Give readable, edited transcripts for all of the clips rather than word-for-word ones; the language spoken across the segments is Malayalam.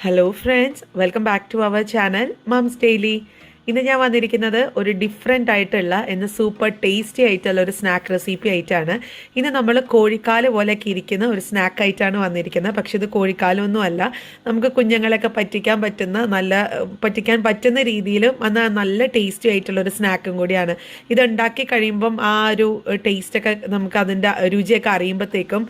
Hello friends, welcome back to our channel mums daily. ഇന്ന് ഞാൻ വന്നിരിക്കുന്നത് ഒരു ഡിഫറെൻ്റ് ആയിട്ടുള്ള ഇന്ന് സൂപ്പർ ടേസ്റ്റി ആയിട്ടുള്ള ഒരു സ്നാക്ക് റെസിപ്പി ആയിട്ടാണ്. ഇന്ന് നമ്മൾ കോഴിക്കാല് പോലെയൊക്കെ ഇരിക്കുന്ന ഒരു സ്നാക്ക് ആയിട്ടാണ് വന്നിരിക്കുന്നത്. പക്ഷെ ഇത് കോഴിക്കാലൊന്നും അല്ല, നമുക്ക് കുഞ്ഞുങ്ങളൊക്കെ പറ്റിക്കാൻ പറ്റുന്ന രീതിയിലും നല്ല ടേസ്റ്റി ആയിട്ടുള്ള ഒരു സ്നാക്കും കൂടിയാണ്. ഇത് ഉണ്ടാക്കി കഴിയുമ്പം ആ ഒരു ടേസ്റ്റൊക്കെ നമുക്ക് അതിൻ്റെ രുചിയൊക്കെ അറിയുമ്പോഴത്തേക്കും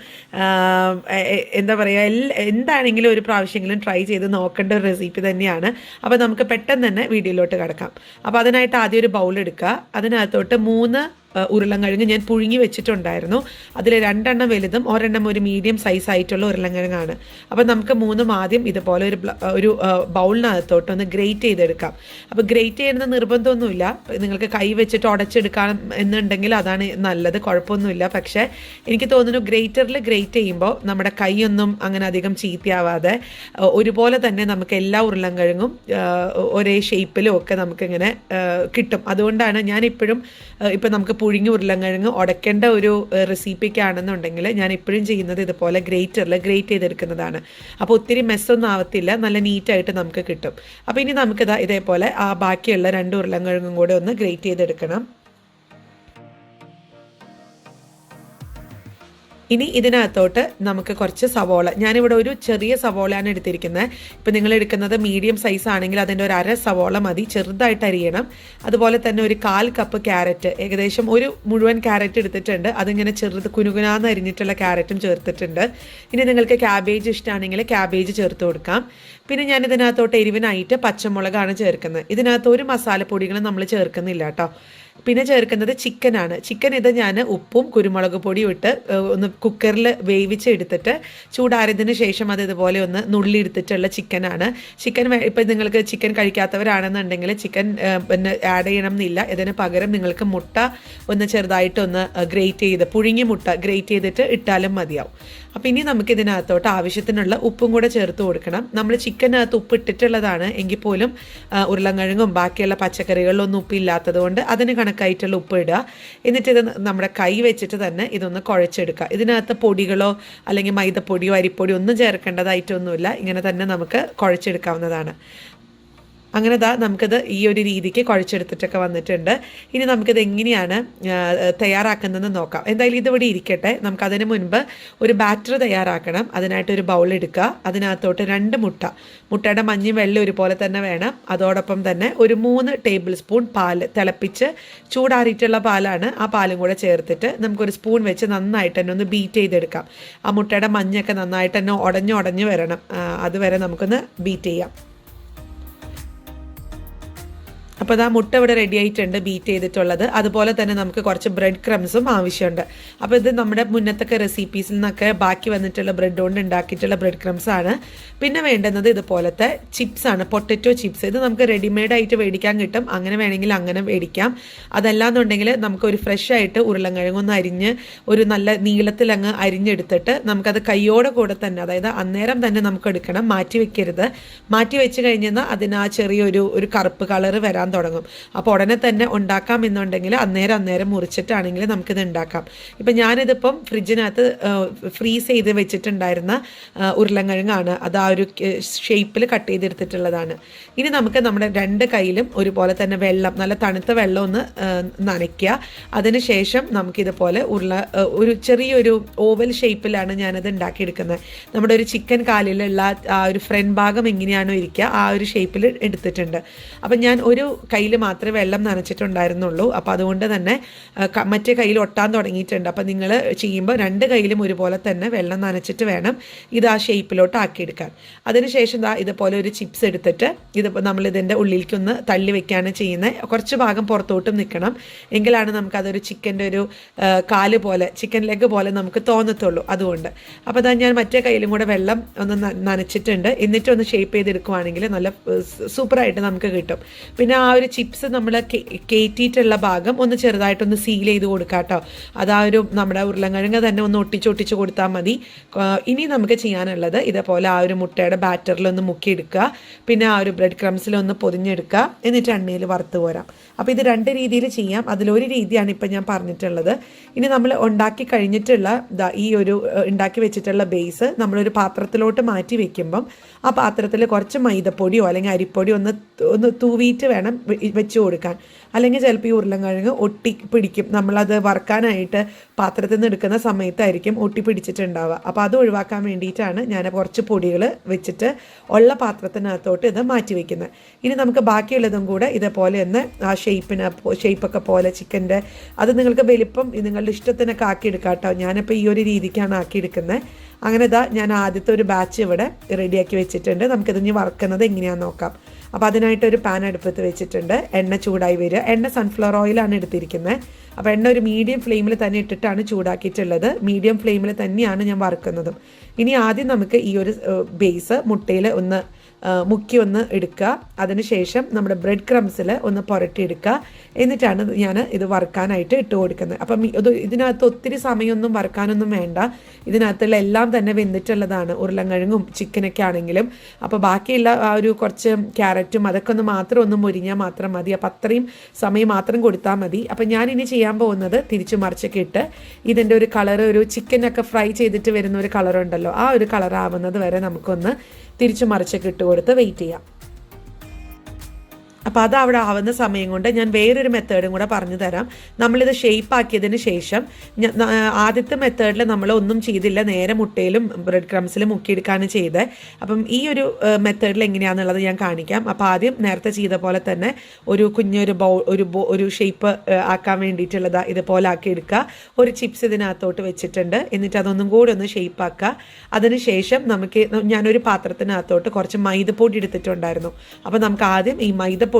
എന്താ പറയുക, എന്താണെങ്കിലും ഒരു പ്രാവശ്യമെങ്കിലും ട്രൈ ചെയ്ത് നോക്കേണ്ട ഒരു റെസിപ്പി തന്നെയാണ്. അപ്പോൾ നമുക്ക് പെട്ടെന്ന് തന്നെ വീഡിയോയിലോട്ട് കിടക്കാം. അപ്പോൾ അതിനായിട്ട് ആദ്യം ഒരു ബൗൾ എടുക്കുക. അതിനകത്തോട്ട് 3 ഉരുളൻകിഴങ്ങ് ഞാൻ പുഴുങ്ങി വെച്ചിട്ടുണ്ടായിരുന്നു. അതിൽ 2 വലുതും ഒരെണ്ണം ഒരു മീഡിയം സൈസ് ആയിട്ടുള്ള ഉരുളൻകിഴങ്ങാണ്. അപ്പോൾ നമുക്ക് 3 ആദ്യം ഇതുപോലെ ഒരു ബൗളിനകത്തോട്ട് ഒന്ന് ഗ്രേറ്റ് ചെയ്തെടുക്കാം. അപ്പോൾ ഗ്രേറ്റ് ചെയ്യുന്ന നിർബന്ധമൊന്നുമില്ല, നിങ്ങൾക്ക് കൈ വെച്ചിട്ട് ഉടച്ചെടുക്കാം എന്നുണ്ടെങ്കിൽ അതാണ് നല്ലത്, കുഴപ്പമൊന്നുമില്ല. പക്ഷേ എനിക്ക് തോന്നുന്നു ഗ്രേറ്ററിൽ ഗ്രേറ്റ് ചെയ്യുമ്പോൾ നമ്മുടെ കൈയൊന്നും അങ്ങനെ അധികം ചീത്തയാവാതെ ഒരുപോലെ തന്നെ നമുക്ക് എല്ലാ ഉരുളൻകിഴങ്ങും ഒരേ ഷേപ്പിലും ഒക്കെ നമുക്കിങ്ങനെ കിട്ടും. അതുകൊണ്ടാണ് ഞാനിപ്പോഴും ഇപ്പം നമുക്ക് പുഴുങ്ങി ഉരുളൻകിഴങ്ങ് ഉടയ്ക്കേണ്ട ഒരു റെസിപ്പിക്കാണെന്നുണ്ടെങ്കിൽ ഞാൻ ഇപ്പോഴും ചെയ്യുന്നത് ഇതുപോലെ ഗ്രേറ്ററിൽ ഗ്രേറ്റ് ചെയ്തെടുക്കുന്നതാണ്. അപ്പോൾ ഒത്തിരി മെസ്സൊന്നും ആവത്തില്ല, നല്ല നീറ്റായിട്ട് നമുക്ക് കിട്ടും. അപ്പോൾ ഇനി നമുക്കിതാ ഇതേപോലെ ആ ബാക്കിയുള്ള 2 ഉരുളൻകിഴങ്ങും കൂടെ ഒന്ന് ഗ്രേറ്റ് ചെയ്തെടുക്കണം. ഇനി ഇതിനകത്തോട്ട് നമുക്ക് കുറച്ച് സവോള, ഞാനിവിടെ ഒരു ചെറിയ സവോളയാണ് എടുത്തിരിക്കുന്നത്. ഇപ്പം നിങ്ങൾ എടുക്കുന്നത് മീഡിയം സൈസ് ആണെങ്കിൽ അതിൻ്റെ ഒരു 1/2 സവോള മതി, ചെറുതായിട്ട് അരിയണം. അതുപോലെ തന്നെ ഒരു 1/4 കപ്പ് ക്യാരറ്റ്, ഏകദേശം ഒരു മുഴുവൻ ക്യാരറ്റ് എടുത്തിട്ടുണ്ട്. അതിങ്ങനെ കുനുകുനാന്ന് അരിഞ്ഞിട്ടുള്ള ക്യാരറ്റും ചേർത്തിട്ടുണ്ട്. ഇനി നിങ്ങൾക്ക് ക്യാബേജ് ഇഷ്ടമാണെങ്കിൽ ക്യാബേജ് ചേർത്ത് കൊടുക്കാം. പിന്നെ ഞാൻ ഇതിനകത്തോട്ട് എരിവിനായിട്ട് പച്ചമുളകാണ് ചേർക്കുന്നത്. ഇതിനകത്ത് ഒരു മസാലപ്പൊടികളും നമ്മൾ ചേർക്കുന്നില്ല കേട്ടോ. പിന്നെ ചേർക്കുന്നത് ചിക്കനാണ്. ചിക്കൻ ഇത് ഞാൻ ഉപ്പും കുരുമുളക് പൊടിയും ഇട്ട് ഒന്ന് കുക്കറിൽ വേവിച്ച് എടുത്തിട്ട് ചൂടാറിയതിന് ശേഷം അത് ഇതുപോലെ ഒന്ന് നുള്ളി എടുത്തിട്ടുള്ള ചിക്കനാണ്. ചിക്കൻ ഇപ്പം നിങ്ങൾക്ക് ചിക്കൻ കഴിക്കാത്തവരാണെന്നുണ്ടെങ്കിൽ ചിക്കൻ പിന്നെ ആഡ് ചെയ്യണം എന്നില്ല. ഇതിന് പകരം നിങ്ങൾക്ക് മുട്ട ഒന്ന് ചെറുതായിട്ടൊന്ന് പുഴുങ്ങി മുട്ട ഗ്രേറ്റ് ചെയ്തിട്ട് ഇട്ടാലും മതിയാവും. അപ്പം ഇനി നമുക്കിതിനകത്തോട്ട് ആവശ്യത്തിനുള്ള ഉപ്പും കൂടെ ചേർത്ത് കൊടുക്കണം. നമ്മൾ ചിക്കനകത്ത് ഉപ്പ് ഇട്ടിട്ടുള്ളതാണ് എങ്കിൽ പോലും ഉരുളൻകിഴങ്ങും ബാക്കിയുള്ള പച്ചക്കറികളിലൊന്നും ഉപ്പില്ലാത്തത് കൊണ്ട് അതിന് കണക്കായിട്ടുള്ള ഉപ്പ് ഇടുക. എന്നിട്ട് ഇത് നമ്മുടെ കൈ വെച്ചിട്ട് തന്നെ ഇതൊന്ന് കുഴച്ചെടുക്കുക. ഇതിനകത്ത് പൊടികളോ അല്ലെങ്കിൽ മൈദപ്പൊടിയോ അരിപ്പൊടിയോ ഒന്നും ചേർക്കേണ്ടതായിട്ടൊന്നുമില്ല, ഇങ്ങനെ തന്നെ നമുക്ക് കുഴച്ചെടുക്കാവുന്നതാണ്. അങ്ങനെ നമുക്കിത് ഈ ഒരു രീതിക്ക് കുഴച്ചെടുത്തിട്ടൊക്കെ വന്നിട്ടുണ്ട്. ഇനി നമുക്കിത് എങ്ങനെയാണ് തയ്യാറാക്കുന്നതെന്ന് നോക്കാം. എന്തായാലും ഇതിവിടെ ഇരിക്കട്ടെ. നമുക്കതിന് മുൻപ് ഒരു ബാറ്റർ തയ്യാറാക്കണം. അതിനായിട്ടൊരു ബൗൾ എടുക്കുക. അതിനകത്തോട്ട് 2 മുട്ടയുടെ മഞ്ഞയും വെള്ളം ഒരുപോലെ തന്നെ വേണം. അതോടൊപ്പം തന്നെ ഒരു 3 ടേബിൾ സ്പൂൺ പാല്, തിളപ്പിച്ച് ചൂടാറിയിട്ടുള്ള പാലാണ്. ആ പാലും കൂടെ ചേർത്തിട്ട് നമുക്കൊരു സ്പൂൺ വെച്ച് നന്നായിട്ട് തന്നെ ഒന്ന് ബീറ്റ് ചെയ്തെടുക്കാം. ആ മുട്ടയുടെ മഞ്ഞൊക്കെ നന്നായിട്ട് തന്നെ ഉടഞ്ഞു വരണം. അതുവരെ നമുക്കൊന്ന് ബീറ്റ് ചെയ്യാം. അപ്പോൾ ആ മുട്ട ഇവിടെ റെഡി ആയിട്ടുണ്ട്, ബീറ്റ് ചെയ്തിട്ടുള്ളത്. അതുപോലെ തന്നെ നമുക്ക് കുറച്ച് ബ്രെഡ് ക്രംസും ആവശ്യമുണ്ട്. അപ്പോൾ ഇത് നമ്മുടെ മുന്നത്തൊക്കെ റെസിപ്പീസിൽ നിന്നൊക്കെ ബാക്കി വന്നിട്ടുള്ള ബ്രെഡ് കൊണ്ട് ഉണ്ടാക്കിയിട്ടുള്ള ബ്രെഡ് ക്രംസ് ആണ്. പിന്നെ വേണ്ടുന്നത് ഇതുപോലത്തെ ചിപ്സ് ആണ്, പൊട്ടറ്റോ ചിപ്സ്. ഇത് നമുക്ക് റെഡിമെയ്ഡ് ആയിട്ട് മേടിക്കാൻ കിട്ടും, അങ്ങനെ വേണമെങ്കിൽ അങ്ങനെ മേടിക്കാം. അതല്ലാന്നുണ്ടെങ്കിൽ നമുക്കൊരു ഫ്രഷ് ആയിട്ട് ഉരുളൻകിഴങ്ങൊന്ന് അരിഞ്ഞ് ഒരു നല്ല നീളത്തിൽ അങ്ങ് അരിഞ്ഞെടുത്തിട്ട് നമുക്കത് കൈയോടെ കൂടെ തന്നെ, അതായത് അന്നേരം തന്നെ നമുക്ക് എടുക്കണം, മാറ്റി വെക്കരുത്. മാറ്റി വെച്ച് കഴിഞ്ഞാൽ അതിന് ആ ചെറിയൊരു കറുപ്പ് കളർ വരാൻ തുടങ്ങും. അപ്പോൾ ഉടനെ തന്നെ ഉണ്ടാക്കാം എന്നുണ്ടെങ്കിൽ അന്നേരം മുറിച്ചിട്ടാണെങ്കിൽ നമുക്കിത് ഉണ്ടാക്കാം. ഇപ്പം ഞാനിതിപ്പം ഫ്രിഡ്ജിനകത്ത് ഫ്രീസ് ചെയ്ത് വെച്ചിട്ടുണ്ടായിരുന്ന ഉരുളൻകിഴങ്ങാണ്. അത് ആ ഒരു ഷേപ്പിൽ കട്ട് ചെയ്തെടുത്തിട്ടുള്ളതാണ്. ഇനി നമുക്ക് നമ്മുടെ 2 കൈയിലും ഒരുപോലെ തന്നെ വെള്ളം, നല്ല തണുത്ത വെള്ളം ഒന്ന് നനയ്ക്കുക. അതിനുശേഷം നമുക്കിതുപോലെ ഒരു ചെറിയൊരു ഓവൽ ഷേപ്പിലാണ് ഞാനത് ഉണ്ടാക്കിയെടുക്കുന്നത്. നമ്മുടെ ഒരു ചിക്കൻ കാലിലുള്ള ആ ഒരു ഫ്രണ്ട് ഭാഗം എങ്ങനെയാണോ ഇരിക്കുക ആ ഒരു ഷേപ്പിൽ എടുത്തിട്ടുണ്ട്. അപ്പം ഞാൻ ഒരു കയ്യിൽ മാത്രമേ വെള്ളം നനച്ചിട്ടുണ്ടായിരുന്നുള്ളൂ. അപ്പോൾ അതുകൊണ്ട് തന്നെ മറ്റേ കയ്യിൽ ഒട്ടാൻ തുടങ്ങിയിട്ടുണ്ട്. അപ്പോൾ നിങ്ങൾ ചെയ്യുമ്പോൾ 2 കയ്യിലും ഒരുപോലെ തന്നെ വെള്ളം നനച്ചിട്ട് വേണം ഇത് ആ ഷേപ്പിലോട്ട് ആക്കിയെടുക്കാൻ. അതിനുശേഷം ഇതുപോലെ ഒരു ചിപ്സ് എടുത്തിട്ട് നമ്മളിതിൻ്റെ ഉള്ളിലേക്കൊന്ന് തള്ളി വെക്കുകയാണ് ചെയ്യുന്നത്. കുറച്ച് ഭാഗം പുറത്തോട്ടും നിൽക്കണം, എങ്കിലാണ് നമുക്കതൊരു ചിക്കൻ്റെ ഒരു കാല് പോലെ, ചിക്കൻ ലെഗ് പോലെ നമുക്ക് തോന്നത്തുള്ളൂ. അതുകൊണ്ട് അപ്പോൾ ഞാൻ മറ്റേ കയ്യിലും കൂടെ വെള്ളം ഒന്ന് നനച്ചിട്ടുണ്ട്. എന്നിട്ടൊന്ന് ഷേപ്പ് ചെയ്തെടുക്കുവാണെങ്കിൽ നല്ല സൂപ്പറായിട്ട് നമുക്ക് കിട്ടും. പിന്നെ ആ ഒരു ചിപ്സ് നമ്മൾ കയറ്റിയിട്ടുള്ള ഭാഗം ഒന്ന് ചെറുതായിട്ടൊന്ന് സീൽ ചെയ്ത് കൊടുക്കാം കേട്ടോ. അത് ആ ഒരു നമ്മുടെ ഉരുളൻകിഴങ്ങ് തന്നെ ഒന്ന് ഒട്ടിച്ചൊട്ടിച്ച് കൊടുത്താൽ മതി. ഇനി നമുക്ക് ചെയ്യാനുള്ളത് ഇതേപോലെ ആ ഒരു മുട്ടയുടെ ബാറ്ററിലൊന്ന് മുക്കിയെടുക്കുക. പിന്നെ ആ ഒരു ബ്രെഡ് ക്രംസിലൊന്ന് പൊതിഞ്ഞെടുക്കുക. എന്നിട്ട് എണ്ണയിൽ വറുത്ത് പോരാം. അപ്പോൾ ഇത് 2 രീതിയിൽ ചെയ്യാം. അതിലൊരു രീതിയാണ് ഇപ്പം ഞാൻ പറഞ്ഞിട്ടുള്ളത്. ഇനി നമ്മൾ ഉണ്ടാക്കി കഴിഞ്ഞിട്ടുള്ള ഈ ഒരു ഉണ്ടാക്കി വെച്ചിട്ടുള്ള ബേസ് നമ്മളൊരു പാത്രത്തിലോട്ട് മാറ്റി വെക്കുമ്പം ആ പാത്രത്തിൽ കുറച്ച് മൈദപ്പൊടിയോ അല്ലെങ്കിൽ അരിപ്പൊടിയോ ഒന്ന് തൂവിയിട്ട് വേണം വെച്ച് കൊടുക്കാൻ. അല്ലെങ്കിൽ ചിലപ്പോൾ ഈ ഉരുളൻകിഴങ്ങ് ഒട്ടി പിടിക്കും. നമ്മളത് വറുക്കാനായിട്ട് പാത്രത്തിൽ നിന്ന് എടുക്കുന്ന സമയത്തായിരിക്കും ഒട്ടി പിടിച്ചിട്ടുണ്ടാവുക. അപ്പോൾ അത് ഒഴിവാക്കാൻ വേണ്ടിയിട്ടാണ് ഞാൻ കുറച്ച് പൊടികൾ വെച്ചിട്ട് ഉള്ള പാത്രത്തിനകത്തോട്ട് ഇത് മാറ്റി വയ്ക്കുന്നത്. ഇനി നമുക്ക് ബാക്കിയുള്ളതും കൂടെ ഇതേപോലെ ഒന്ന് ആ ഷേപ്പൊക്കെ പോലെ ചിക്കൻ്റെ അത് നിങ്ങൾക്ക് വലിപ്പം നിങ്ങളുടെ ഇഷ്ടത്തിനൊക്കെ ആക്കിയെടുക്കാം കേട്ടോ. ഞാനിപ്പോൾ ഈ ഒരു രീതിക്കാണ് ആക്കിയെടുക്കുന്നത്. അങ്ങനെ ഞാൻ ആദ്യത്തെ ഒരു ബാച്ച് ഇവിടെ റെഡിയാക്കി വെച്ചിട്ടുണ്ട്. നമുക്കിതിഞ്ഞ് വറുക്കുന്നത് എങ്ങനെയാണെന്ന് നോക്കാം. അപ്പോൾ അതിനായിട്ടൊരു പാൻ അടുപ്പത്ത് വെച്ചിട്ടുണ്ട്. എണ്ണ ചൂടായി വരിക. എണ്ണ സൺഫ്ലവർ ഓയിലാണ് എടുത്തിരിക്കുന്നത്. അപ്പോൾ എണ്ണ ഒരു മീഡിയം ഫ്ലെയിമിൽ തന്നെ ഇട്ടിട്ടാണ് ചൂടാക്കിയിട്ടുള്ളത്. മീഡിയം ഫ്ലെയിമിൽ തന്നെയാണ് ഞാൻ വറുക്കുന്നതും. ഇനി ആദ്യം നമുക്ക് ഈ ഒരു ബേസ് മുട്ടയിൽ ഒന്ന് മുക്കി ഒന്ന് എടുക്കുക. അതിനുശേഷം നമ്മുടെ ബ്രെഡ് ക്രംസിൽ ഒന്ന് പുരട്ടിയെടുക്കുക. എന്നിട്ടാണ് ഞാൻ ഇത് വറുക്കാനായിട്ട് ഇട്ട് കൊടുക്കുന്നത്. അപ്പം ഇതിനകത്ത് ഒത്തിരി സമയമൊന്നും വറുക്കാനൊന്നും വേണ്ട. ഇതിനകത്തുള്ള എല്ലാം തന്നെ വെന്തിട്ടുള്ളതാണ്, ഉരുളൻകിഴങ്ങും ചിക്കനൊക്കെ ആണെങ്കിലും. അപ്പോൾ ബാക്കിയുള്ള ആ ഒരു കുറച്ച് ക്യാരറ്റും അതൊക്കെ ഒന്ന് മുരിഞ്ഞാൽ മാത്രം മതി. അപ്പം അത്രയും സമയം മാത്രം കൊടുത്താൽ മതി. അപ്പം ഞാനിനി ചെയ്യാൻ പോകുന്നത് തിരിച്ചു മറിച്ചൊക്കെ ഇട്ട് ഇതിൻ്റെ ഒരു കളർ, ഒരു ചിക്കനൊക്കെ ഫ്രൈ ചെയ്തിട്ട് വരുന്ന ഒരു കളറുണ്ടല്ലോ, ആ ഒരു കളർ ആവുന്നത് വരെ നമുക്കൊന്ന് തിരിച്ചു മറിച്ചൊക്കെ ഇട്ട് കൊടുത്ത് വെയിറ്റ് ചെയ്യാം. അപ്പോൾ അത് അവിടെ ആവുന്ന സമയം കൊണ്ട് ഞാൻ വേറൊരു മെത്തേഡും കൂടെ പറഞ്ഞു തരാം. നമ്മളിത് ഷേപ്പ് ആക്കിയതിന് ശേഷം ആദ്യത്തെ മെത്തേഡിൽ നമ്മൾ ഒന്നും ചെയ്തില്ല, നേരെ മുട്ടയിലും ബ്രെഡ് ക്രംസിലും മുക്കിയെടുക്കുകയാണ് ചെയ്തത്. അപ്പം ഈ ഒരു മെത്തേഡിൽ എങ്ങനെയാണെന്നുള്ളത് ഞാൻ കാണിക്കാം. അപ്പോൾ ആദ്യം നേരത്തെ ചെയ്ത പോലെ തന്നെ ഒരു കുഞ്ഞൊരു ഒരു ഷേപ്പ് ആക്കാൻ വേണ്ടിയിട്ടുള്ളത് ഇതുപോലെ ആക്കി എടുക്കുക. ഒരു ചിപ്സ് ഇതിനകത്തോട്ട് വെച്ചിട്ടുണ്ട്. എന്നിട്ട് അതൊന്നും കൂടി ഒന്ന് ഷേപ്പ് ആക്കുക. അതിനുശേഷം ഞാനൊരു പാത്രത്തിനകത്തോട്ട് കുറച്ച് മൈദപ്പൊടി എടുത്തിട്ടുണ്ടായിരുന്നു. അപ്പോൾ നമുക്ക് ആദ്യം ഈ മൈദപ്പൊടിയിൽ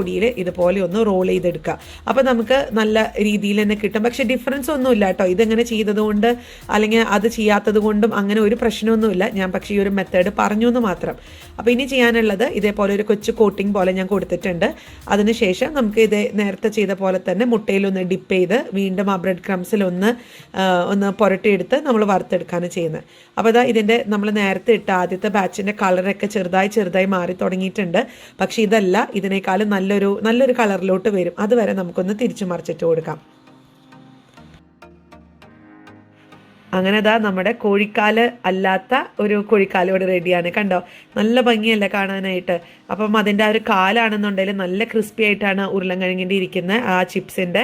ഇതുപോലെ ഒന്ന് റോൾ ചെയ്തെടുക്കുക. അപ്പോൾ നമുക്ക് നല്ല രീതിയിൽ തന്നെ കിട്ടും. പക്ഷേ ഡിഫറൻസ് ഒന്നുമില്ല കേട്ടോ. ഇതെങ്ങനെ ചെയ്തതുകൊണ്ട് അല്ലെങ്കിൽ അത് ചെയ്യാത്തത് കൊണ്ടും അങ്ങനെ ഒരു പ്രശ്നമൊന്നുമില്ല. ഞാൻ പക്ഷേ ഈ ഒരു മെത്തേഡ് പറഞ്ഞു എന്ന് മാത്രം. അപ്പോൾ ഇനി ചെയ്യാനുള്ളത് ഇതേപോലെ ഒരു കൊച്ചു കോട്ടിംഗ് പോലെ ഞാൻ കൊടുത്തിട്ടുണ്ട്. അതിനുശേഷം നമുക്ക് ഇത് നേരത്തെ ചെയ്ത പോലെ തന്നെ മുട്ടയിലൊന്ന് ഡിപ്പ് ചെയ്ത് വീണ്ടും ആ ബ്രെഡ് ക്രംസിലൊന്ന് പുരട്ടിയെടുത്ത് നമ്മൾ വറുത്തെടുക്കുകയാണ് ചെയ്യുന്നത്. അപ്പോൾ ഇതിൻ്റെ നമ്മൾ നേരത്തെ ഇട്ട ആദ്യത്തെ ബാച്ചിൻ്റെ കളറൊക്കെ ചെറുതായി മാറി തുടങ്ങിയിട്ടുണ്ട്. പക്ഷേ ഇതല്ല, ഇതിനേക്കാളും നല്ലൊരു കളറിലോട്ട് വരും. അതുവരെ നമുക്കൊന്ന് തിരിച്ചു മറിച്ചിട്ട് കൊടുക്കാം. അങ്ങനെ നമ്മുടെ കോഴിക്കാല് അല്ലാത്ത ഒരു കോഴിക്കാല് ഇവിടെ റെഡിയാണ്. കണ്ടോ, നല്ല ഭംഗിയല്ലേ കാണാനായിട്ട്. അപ്പം അതിൻ്റെ ആ ഒരു കാലാണെന്നുണ്ടെങ്കിൽ നല്ല ക്രിസ്പി ആയിട്ടാണ് ഉരുളൻകിഴങ്ങിൻ്റെ ഇരിക്കുന്നത്, ആ ചിപ്സിൻ്റെ.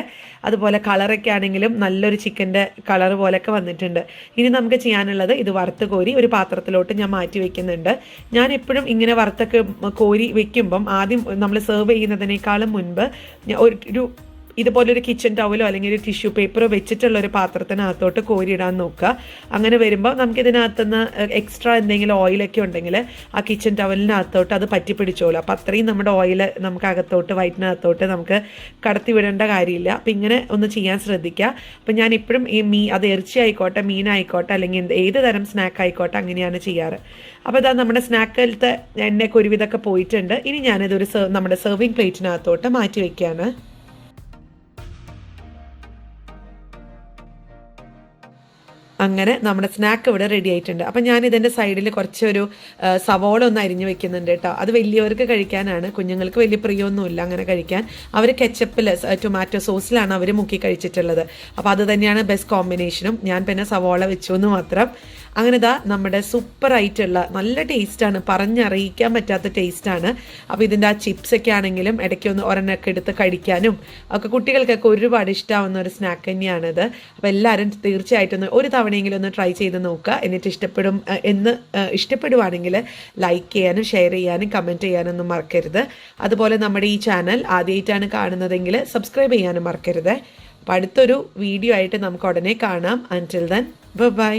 അതുപോലെ കളറൊക്കെ ആണെങ്കിലും നല്ലൊരു ചിക്കൻ്റെ കളർ പോലെയൊക്കെ വന്നിട്ടുണ്ട്. ഇനി നമുക്ക് ചെയ്യാനുള്ളത് ഇത് വറുത്ത് കോരി ഒരു പാത്രത്തിലോട്ട് ഞാൻ മാറ്റി വെക്കുന്നുണ്ട്. ഞാൻ എപ്പോഴും ഇങ്ങനെ വറുത്തൊക്കെ കോരി വെക്കുമ്പം ആദ്യം നമ്മൾ സെർവ് ചെയ്യുന്നതിനേക്കാളും മുൻപ് ഒരു ഇതുപോലൊരു കിച്ചൺ ടവലോ അല്ലെങ്കിൽ ഒരു ടിഷ്യൂ പേപ്പറോ വെച്ചിട്ടുള്ളൊരു പാത്രത്തിനകത്തോട്ട് കോരിയിടാൻ നോക്കുക. അങ്ങനെ വരുമ്പോൾ നമുക്കിതിനകത്തുനിന്ന് എക്സ്ട്രാ എന്തെങ്കിലും ഓയിലൊക്കെ ഉണ്ടെങ്കിൽ ആ കിച്ചൺ ടവലിനകത്തോട്ട് അത് പറ്റി പിടിച്ചോളൂ. അപ്പോൾ അത്രയും നമ്മുടെ ഓയിൽ നമുക്ക് അകത്തോട്ട് വയറ്റിനകത്തോട്ട് നമുക്ക് കടത്തി വിടേണ്ട കാര്യമില്ല. അപ്പോൾ ഇങ്ങനെ ഒന്ന് ചെയ്യാൻ ശ്രദ്ധിക്കുക. അപ്പോൾ ഞാൻ ഇപ്പോഴും അത് ഇറച്ചി ആയിക്കോട്ടെ, മീനായിക്കോട്ടെ, അല്ലെങ്കിൽ ഏത് തരം സ്നാക്ക് ആയിക്കോട്ടെ അങ്ങനെയാണ് ചെയ്യാറ്. അപ്പോൾ നമ്മുടെ സ്നാക്കിലത്തെ എണ്ണയൊക്കെ ഒരുവിധമൊക്കെ പോയിട്ടുണ്ട്. ഇനി ഞാനിതൊരു നമ്മുടെ സെർവിങ് പ്ലേറ്റിനകത്തോട്ട് മാറ്റി വയ്ക്കുകയാണ്. അങ്ങനെ നമ്മുടെ സ്നാക്ക് ഇവിടെ റെഡി ആയിട്ടുണ്ട്. അപ്പം ഞാൻ ഇതിൻ്റെ സൈഡിൽ കുറച്ചൊരു സവോള ഒന്ന് അരിഞ്ഞു വെക്കുന്നുണ്ട് കേട്ടോ. അത് വലിയവർക്ക് കഴിക്കാനാണ്, കുഞ്ഞുങ്ങൾക്ക് വലിയ പ്രിയമൊന്നുമില്ല അങ്ങനെ കഴിക്കാൻ. അവർ കെച്ചപ്പിൽ ടൊമാറ്റോ സോസിലാണ് അവർ മുക്കി കഴിച്ചിട്ടുള്ളത്. അപ്പോൾ അത് തന്നെയാണ് ബെസ്റ്റ് കോമ്പിനേഷനും. ഞാൻ പിന്നെ സവോള വെച്ചു എന്ന് മാത്രം. അങ്ങനെ നമ്മുടെ സൂപ്പറായിട്ടുള്ള നല്ല ടേസ്റ്റാണ്, പറഞ്ഞറിയിക്കാൻ പറ്റാത്ത ടേസ്റ്റാണ്. അപ്പോൾ ഇതിൻ്റെ ആ ചിപ്സൊക്കെ ആണെങ്കിലും ഇടയ്ക്കൊന്ന് ഒരെണ്ണൊക്കെ എടുത്ത് കഴിക്കാനും ഒക്കെ കുട്ടികൾക്കൊക്കെ ഒരുപാട് ഇഷ്ടമാവുന്ന ഒരു സ്നാക്ക് തന്നെയാണിത്. അപ്പോൾ എല്ലാവരും തീർച്ചയായിട്ടും ഒരു തവണയെങ്കിലും ഒന്ന് ട്രൈ ചെയ്ത് നോക്കുക. എന്നിട്ട് ഇഷ്ടപ്പെടുവാണെങ്കിൽ ലൈക്ക് ചെയ്യാനും ഷെയർ ചെയ്യാനും കമൻറ്റ് ചെയ്യാനൊന്നും മറക്കരുത്. അതുപോലെ നമ്മുടെ ഈ ചാനൽ ആദ്യമായിട്ടാണ് കാണുന്നതെങ്കിൽ സബ്സ്ക്രൈബ് ചെയ്യാനും മറക്കരുത്. അപ്പോൾ അടുത്തൊരു വീഡിയോ ആയിട്ട് നമുക്ക് ഉടനെ കാണാം. അൻറ്റിൽ ദെൻ ബൈ.